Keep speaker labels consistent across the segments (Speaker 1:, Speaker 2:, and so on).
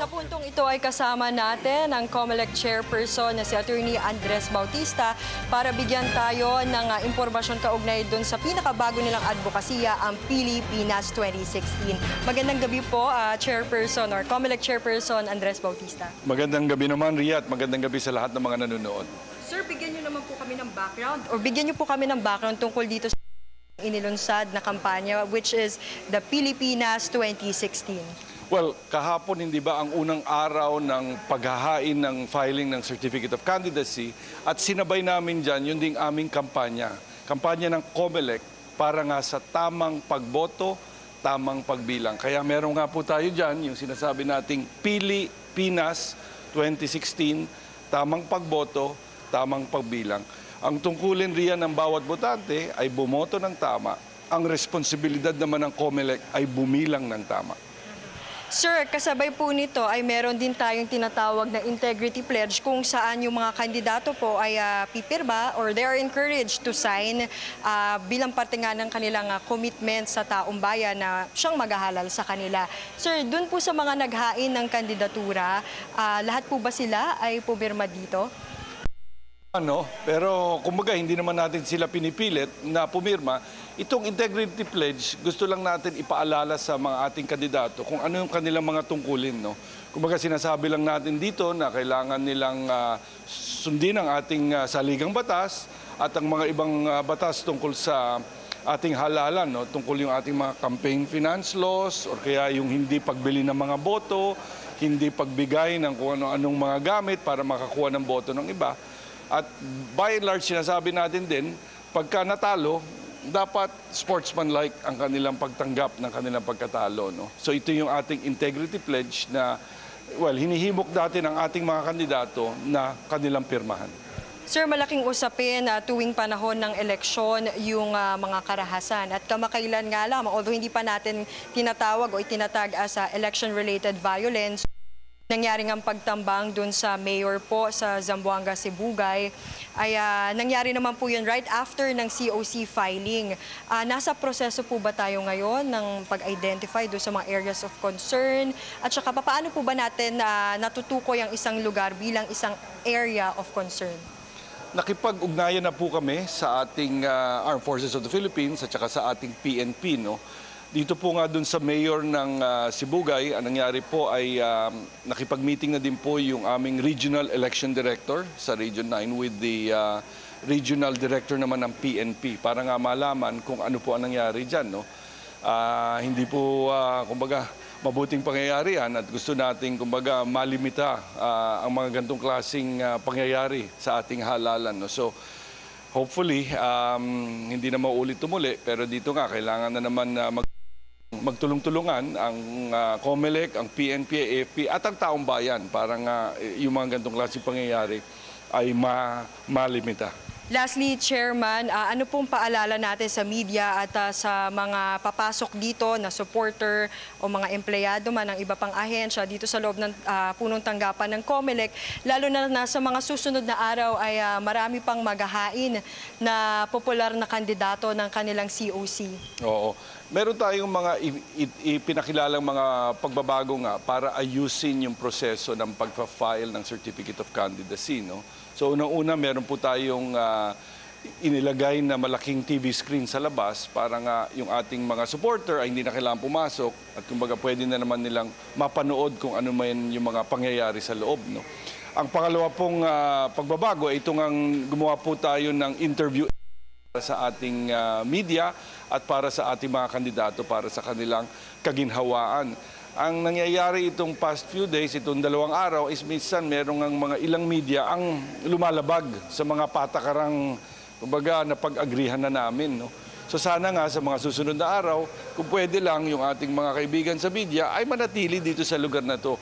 Speaker 1: Sa puntong ito ay kasama natin ang COMELEC Chairperson na si Attorney Andres Bautista para bigyan tayo ng impormasyon kaugnay doon sa pinakabago nilang advokasya, ang Pilipinas 2016. Magandang gabi po, Chairperson or COMELEC Chairperson Andres Bautista.
Speaker 2: Magandang gabi naman, Ria, at magandang gabi sa lahat ng mga nanonood.
Speaker 1: Sir, bigyan niyo naman po kami ng background or bigyan niyo po kami ng background tungkol dito sa inilunsad na kampanya which is the Pilipinas 2016.
Speaker 2: Well, kahapon hindi ba ang unang araw ng paghahain ng filing ng Certificate of Candidacy at sinabay namin dyan yung ding aming kampanya. Kampanya ng COMELEC para nga sa tamang pagboto, tamang pagbilang. Kaya meron nga po tayo dyan yung sinasabi nating Pilipinas 2016, tamang pagboto, tamang pagbilang. Ang tungkulin riyan ng bawat botante ay bumoto ng tama. Ang responsibilidad naman ng COMELEC ay bumilang ng tama.
Speaker 1: Sir, kasabay po nito ay meron din tayong tinatawag na integrity pledge kung saan yung mga kandidato po ay pipirma or they are encouraged to sign bilang parte nga ng kanilang commitment sa taong bayan na siyang maghahalal sa kanila. Sir, dun po sa mga naghain ng kandidatura, lahat po ba sila ay pumirma dito?
Speaker 2: Pero kumbaga hindi naman natin sila pinipilit na pumirma. Itong integrity pledge, gusto lang natin ipaalala sa mga ating kandidato kung ano yung kanilang mga tungkulin. Kumbaga sinasabi lang natin dito na kailangan nilang sundin ang ating saligang batas at ang mga ibang batas tungkol sa ating halalan, tungkol yung ating mga campaign finance laws or kaya yung hindi pagbili ng mga boto, hindi pagbigay ng kung ano-anong mga gamit para makakuha ng boto ng iba. At by and large, sinasabi natin din, pagka natalo, dapat sportsmanlike ang kanilang pagtanggap ng kanilang pagkatalo. So ito yung ating integrity pledge na, well, hinihimok dati ng ating mga kandidato na kanilang pirmahan.
Speaker 1: Sir, malaking usapin tuwing panahon ng eleksyon yung mga karahasan. At kamakailan nga lamang, although hindi pa natin tinatawag o itinatag as election-related violence, nangyari ang pagtambang dun sa mayor po sa Zamboanga, Sibugay, ay nangyari naman po yun right after ng COC filing. Nasa proseso po ba tayo ngayon ng pag-identify doon sa mga areas of concern? At saka paano po ba natin natutukoy ang isang lugar bilang isang area of concern?
Speaker 2: Nakipag-ugnayan na po kami sa ating Armed Forces of the Philippines at saka sa ating PNP. Dito po nga dun sa mayor ng Sibugay, ang nangyari po ay nakipag-meeting na din po yung aming regional election director sa Region 9 with the regional director naman ng PNP para nga malaman kung ano po ang nangyari dyan. Hindi po, kumbaga, mabuting pangyayari yan at gusto nating, kumbaga, malimita ang mga gantong klaseng pangyayari sa ating halalan. So, hopefully, hindi na maulit-tumuli, pero dito nga, kailangan na naman magtulong-tulungan ang COMELEC, ang PNP, AFP at ang taong bayan para nga yung mga ganitong klaseng pangyayari ay malimita.
Speaker 1: Lastly, Chairman, ano pong paalala natin sa media at sa mga papasok dito na supporter o mga empleyado man ng iba pang ahensya dito sa loob ng punong tanggapan ng COMELEC, lalo na sa mga susunod na araw ay marami pang maghahain na popular na kandidato ng kanilang COC? Oo.
Speaker 2: Meron tayong mga ipinakilalang mga pagbabago nga para ayusin yung proseso ng pagpa-file ng Certificate of Candidacy. So unang-una, meron po tayong inilagay na malaking TV screen sa labas para nga yung ating mga supporter ay hindi na kailangan pumasok at kumbaga pwede na naman nilang mapanood kung ano man yung mga pangyayari sa loob. Ang pangalawa pong pagbabago ay itong gumawa po tayo ng interview sa ating media at para sa ating mga kandidato para sa kanilang kaginhawaan. Ang nangyayari itong past few days, itong 2 araw, is minsan merong mga ilang media ang lumalabag sa mga patakarang, kumbaga, na pag-agrihan na namin. So sana nga sa mga susunod na araw, kung pwede lang yung ating mga kaibigan sa media ay manatili dito sa lugar na to.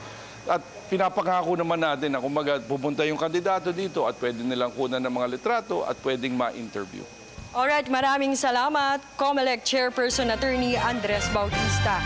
Speaker 2: At pinapangako naman natin na kumbaga pupunta yung kandidato dito at pwede nilang kunan ng mga litrato at pwedeng ma-interview.
Speaker 1: Alright, maraming salamat, COMELEC Chairperson Attorney Andres Bautista.